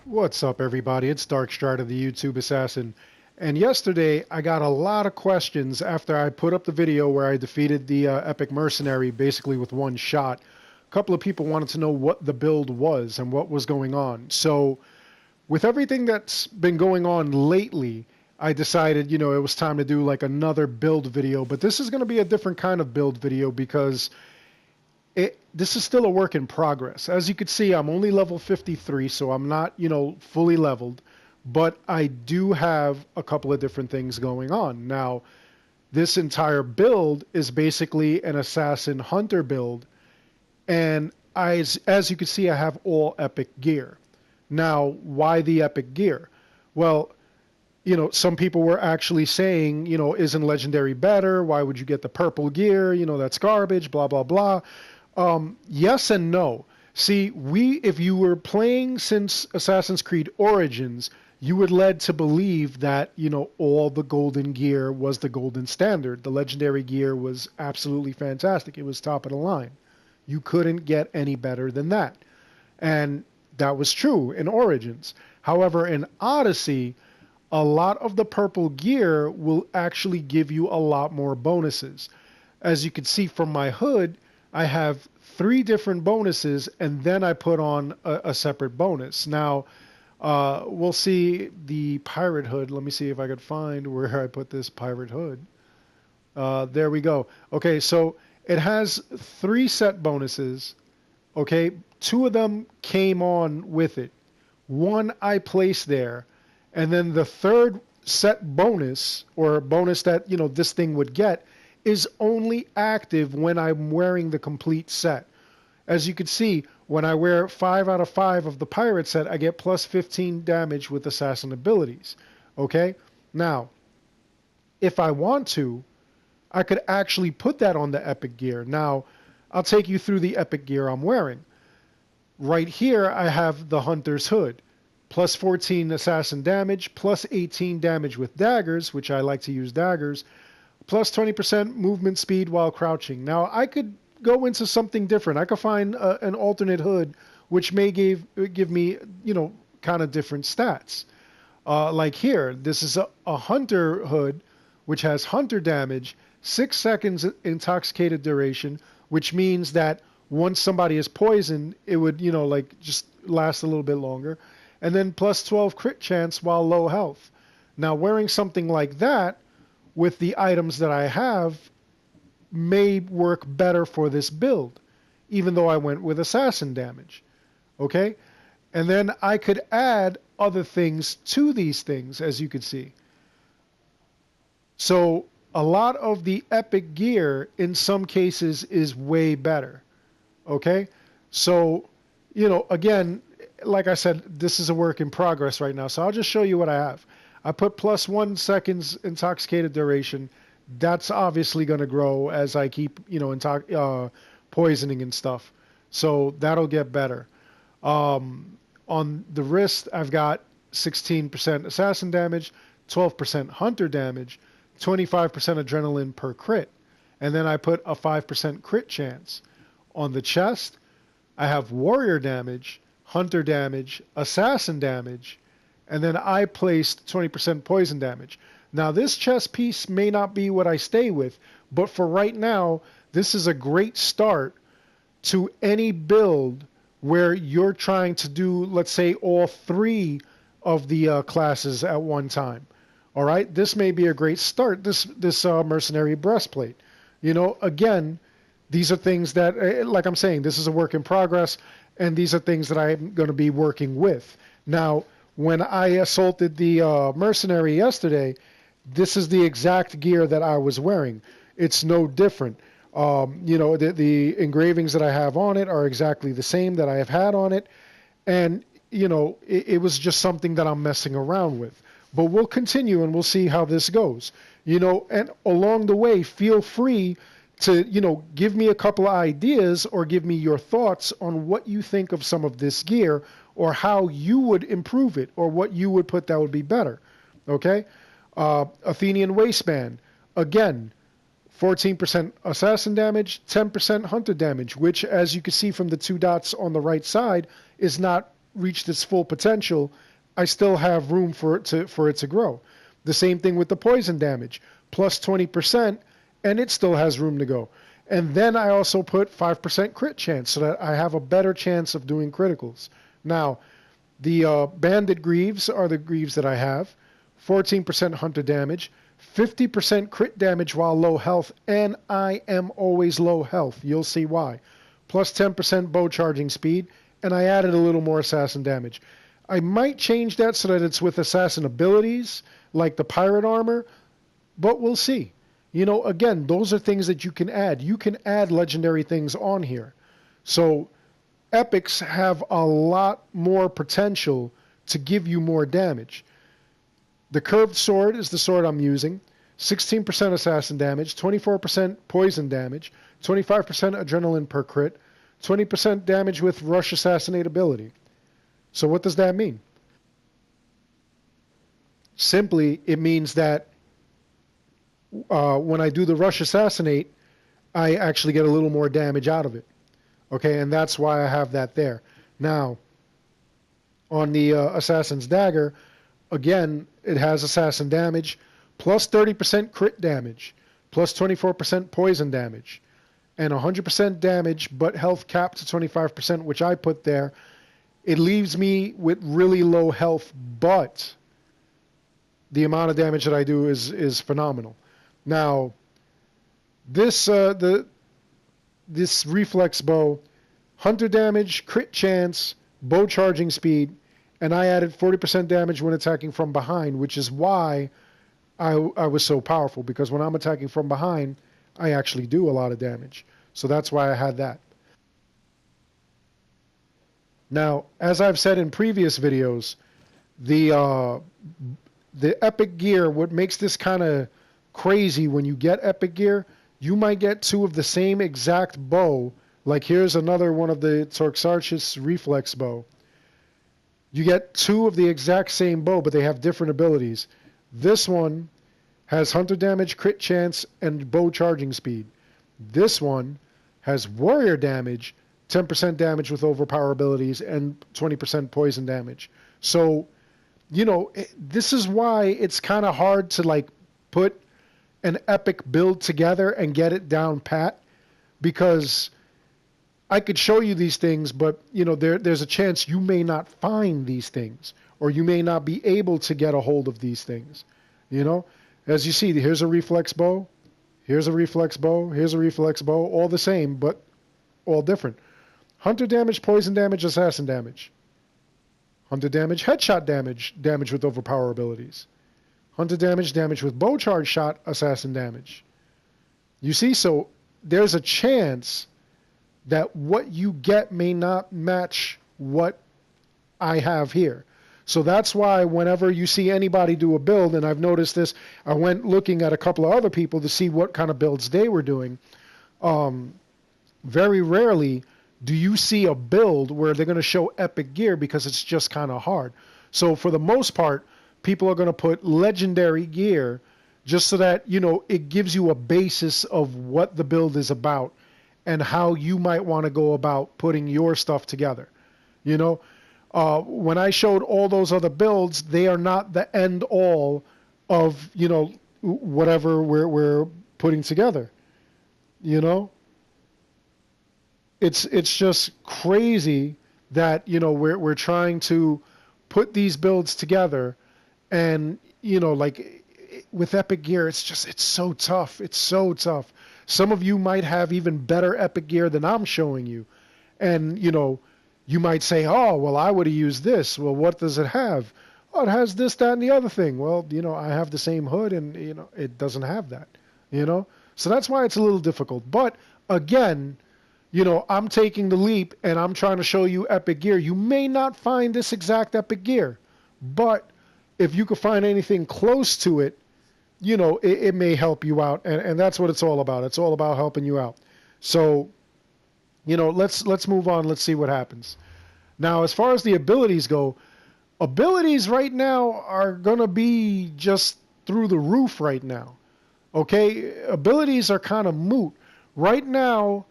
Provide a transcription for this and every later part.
What's up, everybody? It's Darkstrata, the YouTube Assassin. And yesterday, I got a lot of questions after I put up the video where I defeated the Epic Mercenary basically with one shot. A couple of people wanted to know what the build was and what was going on. So, with everything that's been going on lately, I decided, it was time to do like another build video. But this is going to be a different kind of build video because this is still a work in progress. As you can see, I'm only level 53, so I'm not, fully leveled, but I do have a couple of different things going on. Now, this entire build is basically an assassin hunter build, and as you can see, I have all epic gear. Now, why the epic gear? Well, some people were actually saying, isn't legendary better? Why would you get the purple gear? That's garbage, blah, blah, blah. Yes and no. See, if you were playing since Assassin's Creed Origins, you were led to believe that, all the golden gear was the golden standard. The legendary gear was absolutely fantastic. It was top of the line. You couldn't get any better than that. And that was true in Origins. However, in Odyssey, a lot of the purple gear will actually give you a lot more bonuses. As you can see from my hood, I have 3 different bonuses, and then I put on a separate bonus. Now, we'll see the pirate hood. Let me see if I could find where I put this pirate hood. There we go. Okay, so it has 3 set bonuses. Okay, 2 of them came on with it. 1 I placed there, and then the 3rd set bonus, or bonus that, this thing would get, is only active when I'm wearing the complete set. As you can see, when I wear 5 out of 5 of the pirate set, I get plus 15 damage with assassin abilities. Okay? Now, if I want to, I could actually put that on the epic gear. Now, I'll take you through the epic gear I'm wearing. Right here, I have the Hunter's Hood. Plus 14 assassin damage, plus 18 damage with daggers, which I like to use daggers, plus 20% movement speed while crouching. Now, I could go into something different. I could find an alternate hood, which may give me, kind of different stats. Like here, this is a hunter hood, which has hunter damage, 6 seconds intoxicated duration, which means that once somebody is poisoned, it would, just last a little bit longer. And then plus 12 crit chance while low health. Now, wearing something like that, with the items that I have, may work better for this build, even though I went with assassin damage. Okay? And then I could add other things to these things, as you can see. So a lot of the epic gear, in some cases, is way better. Okay? So, again, like I said, this is a work in progress right now, so I'll just show you what I have. I put plus 1 seconds intoxicated duration. That's obviously going to grow as I keep, poisoning and stuff. So that'll get better. On the wrist, I've got 16% assassin damage, 12% hunter damage, 25% adrenaline per crit. And then I put a 5% crit chance. On the chest, I have warrior damage, hunter damage, assassin damage, and then I placed 20% poison damage. Now, this chest piece may not be what I stay with, but for right now, this is a great start to any build where you're trying to do, let's say, all 3 of the classes at one time. All right? This may be a great start, this mercenary breastplate. Again, these are things that, like I'm saying, this is a work in progress, and these are things that I'm going to be working with. Now, when I assaulted the mercenary yesterday, this is the exact gear that I was wearing. It's no different. The engravings that I have on it are exactly the same that I have had on it. And, it was just something that I'm messing around with. But we'll continue and we'll see how this goes. And along the way, feel free to, give me a couple of ideas or give me your thoughts on what you think of some of this gear or how you would improve it or what you would put that would be better. Okay? Athenian Waistband. Again, 14% assassin damage, 10% hunter damage, which, as you can see from the 2 dots on the right side, is not reached its full potential, I still have room for it to grow. The same thing with the poison damage, plus 20%, and it still has room to go. And then I also put 5% crit chance so that I have a better chance of doing criticals. Now, the banded greaves are the greaves that I have. 14% hunter damage, 50% crit damage while low health, and I am always low health. You'll see why. Plus 10% bow charging speed, and I added a little more assassin damage. I might change that so that it's with assassin abilities, like the pirate armor, but we'll see. You know, again, those are things that you can add. You can add legendary things on here. So epics have a lot more potential to give you more damage. The curved sword is the sword I'm using. 16% assassin damage, 24% poison damage, 25% adrenaline per crit, 20% damage with rush assassinate ability. So what does that mean? Simply, it means that when I do the rush assassinate, I actually get a little more damage out of it. Okay, and that's why I have that there. Now, on the assassin's dagger, again, it has assassin damage, plus 30% crit damage, plus 24% poison damage, and 100% damage, but health capped to 25%, which I put there. It leaves me with really low health, but the amount of damage that I do is phenomenal. Now, this reflex bow, hunter damage, crit chance, bow charging speed, and I added 40% damage when attacking from behind, which is why I was so powerful, because when I'm attacking from behind, I actually do a lot of damage. So that's why I had that. Now, as I've said in previous videos, the epic gear, what makes this kind of crazy when you get epic gear, you might get two of the same exact bow. Like here's another one of the Toxarchus reflex bow. You get two of the exact same bow, but they have different abilities. This one has hunter damage, crit chance, and bow charging speed. This one has warrior damage, 10% damage with overpower abilities, and 20% poison damage. So, you know, this is why it's kind of hard to like put an epic build together and get it down pat, because I could show you these things, but you know, there's a chance you may not find these things, or you may not be able to get a hold of these things. You know, as you see, here's a reflex bow, here's a reflex bow, here's a reflex bow, all the same, but all different. Hunter damage, poison damage, assassin damage. Hunter damage, headshot damage, damage with overpower abilities. Hunter damage, damage with bow charge shot, assassin damage. You see, so there's a chance that what you get may not match what I have here. So that's why whenever you see anybody do a build, and I've noticed this, I went looking at a couple of other people to see what kind of builds they were doing. Very rarely do you see a build where they're going to show epic gear, because it's just kind of hard. So for the most part, people are going to put legendary gear just so that, you know, it gives you a basis of what the build is about and how you might want to go about putting your stuff together. You know, when I showed all those other builds, they are not the end all of, you know, whatever we're putting together. You know, it's just crazy that, you know, we're trying to put these builds together, and, you know, like with epic gear, it's so tough. It's so tough. Some of you might have even better epic gear than I'm showing you. And, you know, you might say, oh, well, I would have used this. Well, what does it have? Oh, it has this, that, and the other thing. Well, you know, I have the same hood, and, you know, it doesn't have that, you know? So that's why it's a little difficult. But, again, you know, I'm taking the leap, and I'm trying to show you epic gear. You may not find this exact epic gear, but if you could find anything close to it, you know, it may help you out, and that's what it's all about. It's all about helping you out. So, you know, let's move on. Let's see what happens. Now, as far as the abilities go, abilities right now are going to be just through the roof right now. Okay? Abilities are kind of moot. Right now,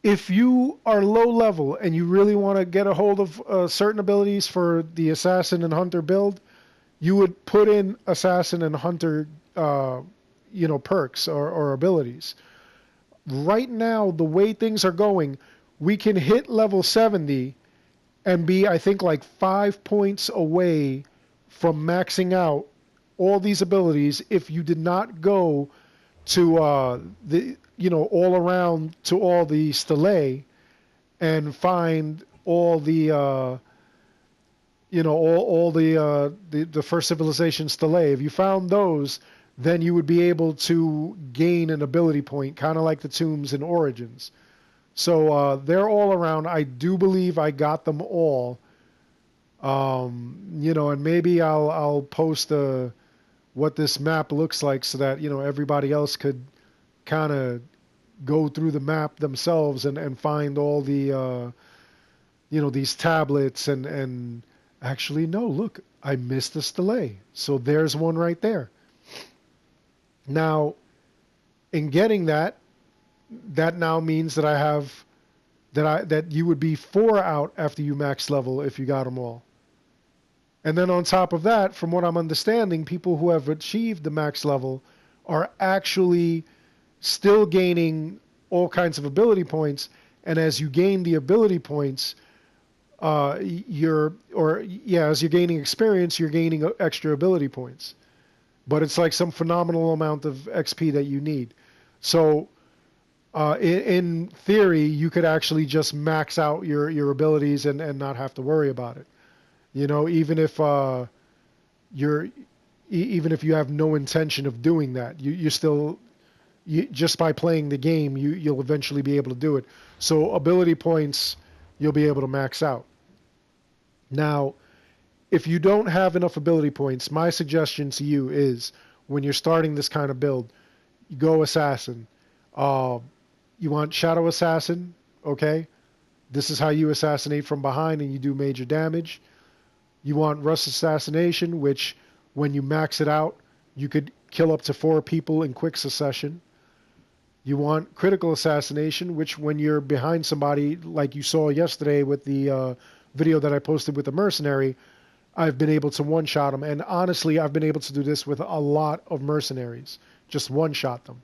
If you are low level and you really want to get a hold of certain abilities for the assassin and hunter build, you would put in assassin and hunter, uh, perks or abilities. Right now, the way things are going, we can hit level 70 and be, I think, like 5 points away from maxing out all these abilities if you did not go to all around to all the stelae and find all the the first civilization stelae. If you found those, then you would be able to gain an ability point, kind of like the tombs in Origins. So they're all around. I do believe I got them all. And maybe I'll post what this map looks like so that everybody else could kind of go through the map themselves and find all the these tablets and actually no, look, I missed the stele. So there's one right there. Now, in getting that now means that I have that you would be 4 out after you max level if you got them all. And then on top of that, from what I'm understanding, people who have achieved the max level are actually still gaining all kinds of ability points. And as you gain the ability points, as you're gaining experience, you're gaining extra ability points. But it's like some phenomenal amount of XP that you need. So in theory, you could actually just max out your abilities and not have to worry about it. Even if even if you have no intention of doing that, you still just by playing the game, you'll eventually be able to do it. So ability points, you'll be able to max out. Now, if you don't have enough ability points, my suggestion to you is when you're starting this kind of build, you go assassin. You want shadow assassin, okay? This is how you assassinate from behind and you do major damage. You want rust assassination, which when you max it out, you could kill up to 4 people in quick succession. You want critical assassination, which when you're behind somebody, like you saw yesterday with the video that I posted with the mercenary, I've been able to one-shot them. And honestly, I've been able to do this with a lot of mercenaries. Just one-shot them.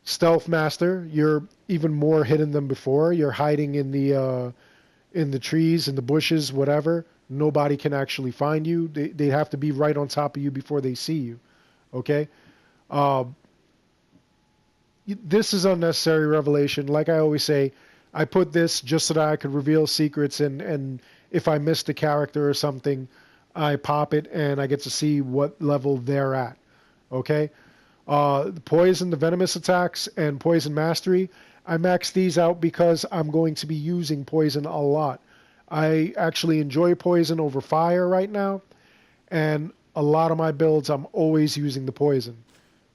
Stealth Master, you're even more hidden than before. You're hiding in the trees, in the bushes, whatever. Nobody can actually find you. They have to be right on top of you before they see you. Okay? This is unnecessary revelation. Like I always say, I put this just so that I could reveal secrets, and if I missed a character or something, I pop it and I get to see what level they're at. Okay? The poison, the venomous attacks, and poison mastery, I max these out because I'm going to be using poison a lot. I actually enjoy poison over fire right now, and a lot of my builds I'm always using the poison.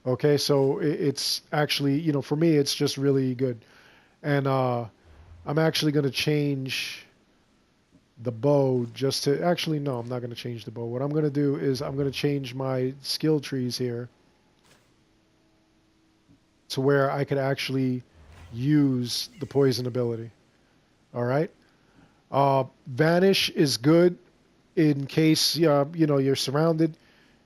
Okay, so it's actually, for me, it's just really good. And I'm actually going to change the bow just to, actually, no, I'm not going to change the bow. What I'm going to do is I'm going to change my skill trees here to where I could actually use the poison ability. All right. Vanish is good in case you're surrounded.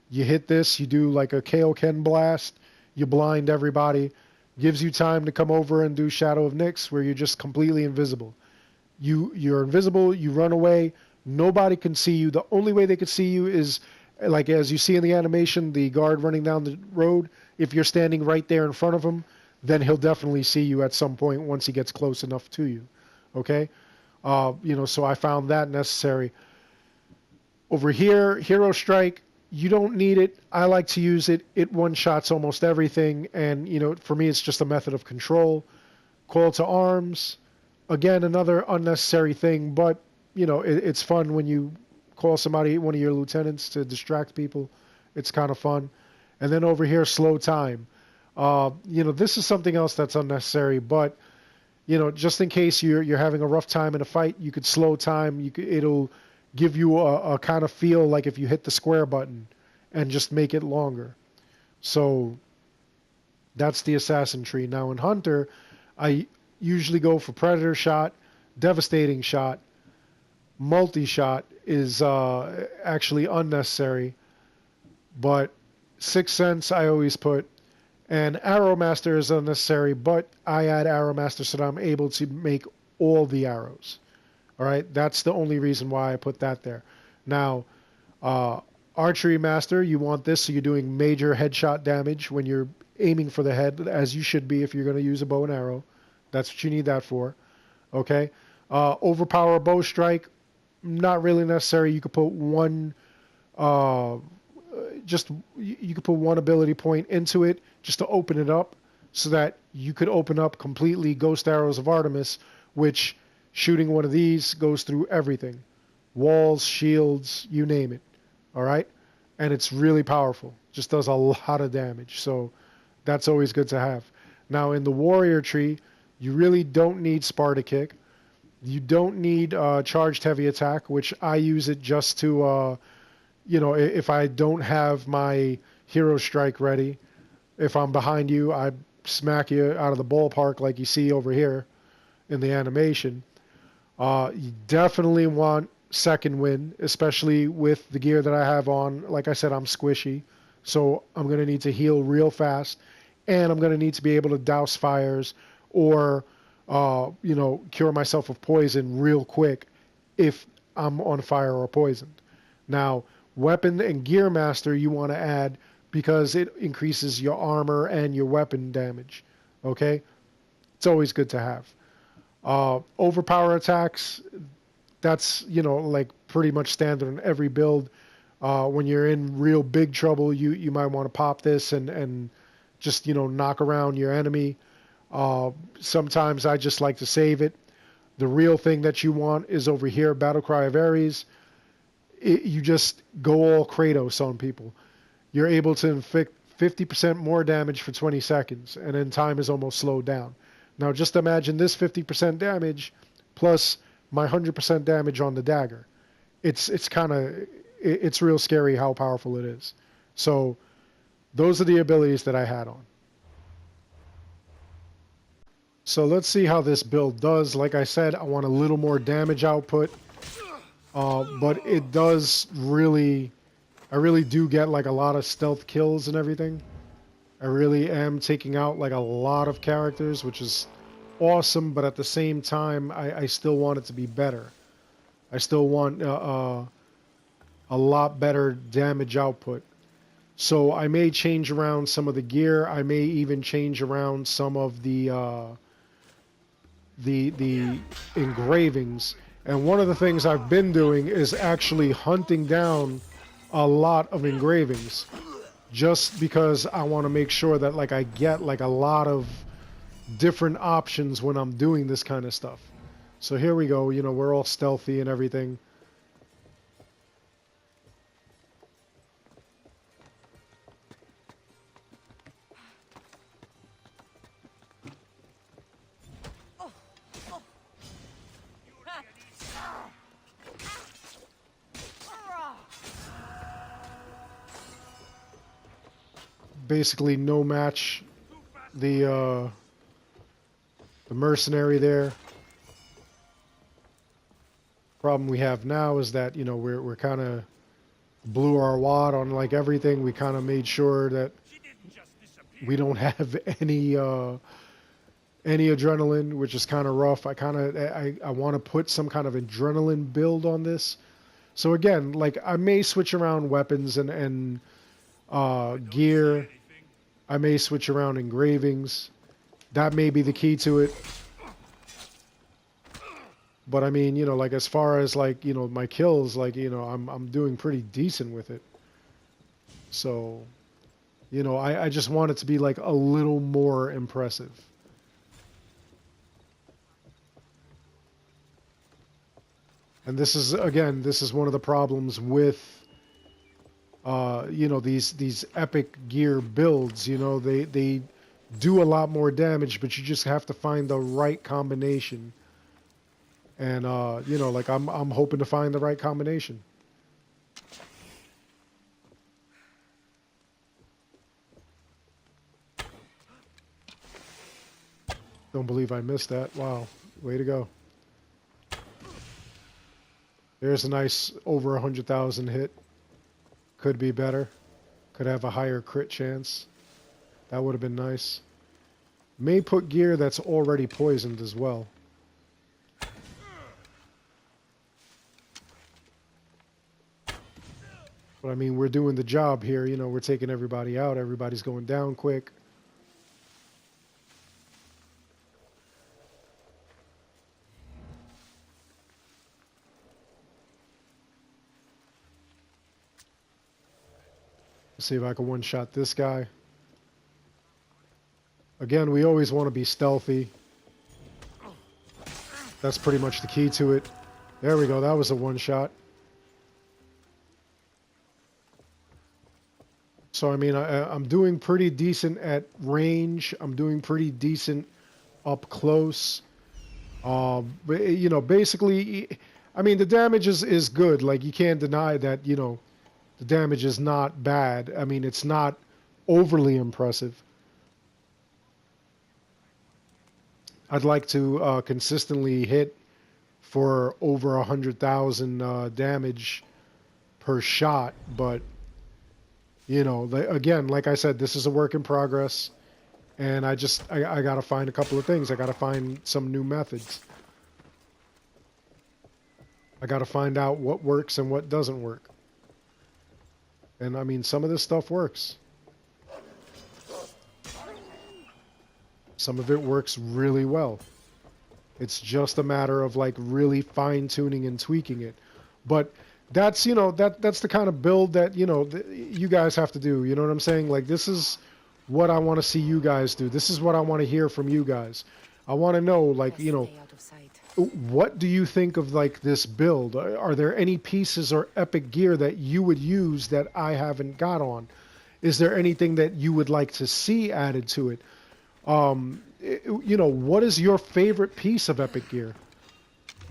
You hit this, you do like a Kaioken blast, you blind everybody, gives you time to come over and do Shadow of Nyx where you're just completely invisible. You're invisible, you run away, nobody can see you. The only way they could see you is like as you see in the animation, the guard running down the road. If you're standing right there in front of him, then he'll definitely see you at some point once he gets close enough to you. Okay? So I found that necessary. Over here, Hero Strike, you don't need it. I like to use it. It one-shots almost everything, and, for me, it's just a method of control. Call to Arms, again, another unnecessary thing, but, it's fun when you call somebody, one of your lieutenants, to distract people. It's kind of fun. And then over here, Slow Time. This is something else that's unnecessary, but, just in case you're having a rough time in a fight, you could slow time. It'll give you a kind of feel like if you hit the square button and just make it longer. So that's the assassin tree. Now in Hunter, I usually go for Predator Shot, Devastating Shot. Multi-Shot is actually unnecessary, but Sixth Sense I always put, and Arrow Master is unnecessary, but I add Arrow Master so that I'm able to make all the arrows. All right, that's the only reason why I put that there. Now, Archery Master, you want this so you're doing major headshot damage when you're aiming for the head, as you should be if you're going to use a bow and arrow. That's what you need that for. Okay, Overpower Bow Strike, not really necessary. You could put one, you could put one ability point into it just to open it up, so that you could open up completely Ghost Arrows of Artemis, which shooting one of these goes through everything, walls, shields, you name it. All right, and it's really powerful. Just does a lot of damage, so that's always good to have. Now in the Warrior Tree, you really don't need Sparta Kick. You don't need Charged Heavy Attack, which I use it just to, if I don't have my Hero Strike ready, if I'm behind you, I smack you out of the ballpark like you see over here in the animation. You definitely want Second Wind, especially with the gear that I have on. Like I said, I'm squishy, so I'm going to need to heal real fast, and I'm going to need to be able to douse fires or cure myself of poison real quick if I'm on fire or poisoned. Now, Weapon and Gear Master you want to add because it increases your armor and your weapon damage. Okay? It's always good to have. Overpower attacks, that's, like pretty much standard in every build. When you're in real big trouble, you might want to pop this and just, knock around your enemy. Sometimes I just like to save it. The real thing that you want is over here, Battle Cry of Ares. You just go all Kratos on people. You're able to inflict 50% more damage for 20 seconds, and then time is almost slowed down. Now just imagine this 50% damage plus my 100% damage on the dagger. It's real scary how powerful it is. So those are the abilities that I had on. So let's see how this build does. Like I said, I want a little more damage output, but it does really, I really do get like a lot of stealth kills and everything. I really am taking out like a lot of characters, which is awesome, but at the same time, I still want it to be better. I still want a lot better damage output. So I may change around some of the gear. I may even change around some of the engravings. And one of the things I've been doing is actually hunting down a lot of engravings, just because I want to make sure that like I get like a lot of different options when I'm doing this kind of stuff. So here we go, we're all stealthy and everything. Basically no match the mercenary there. Problem we have now is that we're kind of blew our wad on like everything. We kind of made sure that we don't have any adrenaline, which is kind of rough. I want to put some kind of adrenaline build on this. So again, like I may switch around weapons and gear. I may switch around engravings. That may be the key to it. But I mean, like as far as like, my kills, like, I'm doing pretty decent with it. So, I just want it to be like a little more impressive. And this is, again, this is one of the problems with these epic gear builds. They do a lot more damage, but you just have to find the right combination. And like I'm hoping to find the right combination. Don't believe I missed that. Wow. Way to go. There's a nice over 100,000 hit. Could be better. Could have a higher crit chance. That would have been nice. May put gear that's already poisoned as well. But I mean, we're doing the job here. You know, we're taking everybody out. Everybody's going down quick. Let's see if I can one-shot this guy. Again, we always want to be stealthy. That's pretty much the key to it. There we go. That was a one-shot. So, I mean, I'm doing pretty decent at range. I'm doing pretty decent up close. But, you know, basically, I mean, the damage is good. Like, you can't deny that, you know, the damage is not bad. I mean, it's not overly impressive. I'd like to consistently hit for over 100,000 damage per shot, but you know, again, like I said, this is a work in progress, and I got to find a couple of things. I got to find some new methods. I got to find out what works and what doesn't work. And I mean, some of this stuff works. Some of it works really well. It's just a matter of like really fine-tuning and tweaking it. But that's, you know, that's the kind of build that, you know, you guys have to do. You know what I'm saying? Like, this is what I want to see you guys do. This is what I want to hear from you guys. I want to know, like, you know, what do you think of like this build? Are there any pieces or epic gear that you would use that I haven't got on? Is there anything that you would like to see added to it? You know, what is your favorite piece of epic gear?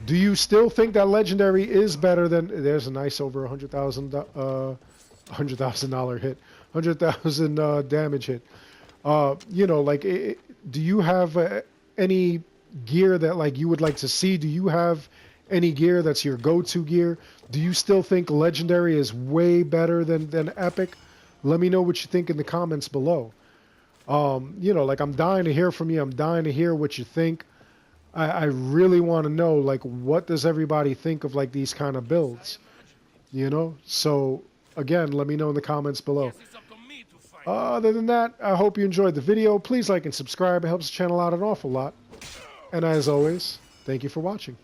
Do you still think that legendary is better than? There's a nice over $100,000 hit, 100,000 damage hit. You know, like, do you have any gear that like you would like to see? Do you have any gear that's your go-to gear? Do you still think legendary is way better than epic? Let me know what you think in the comments below. You know, like, I'm dying to hear from you. I'm dying to hear what you think. I really want to know, like, what does everybody think of, like, these kind of builds? You know? So, again, let me know in the comments below. Other than that, I hope you enjoyed the video. Please like and subscribe. It helps the channel out an awful lot. And as always, thank you for watching.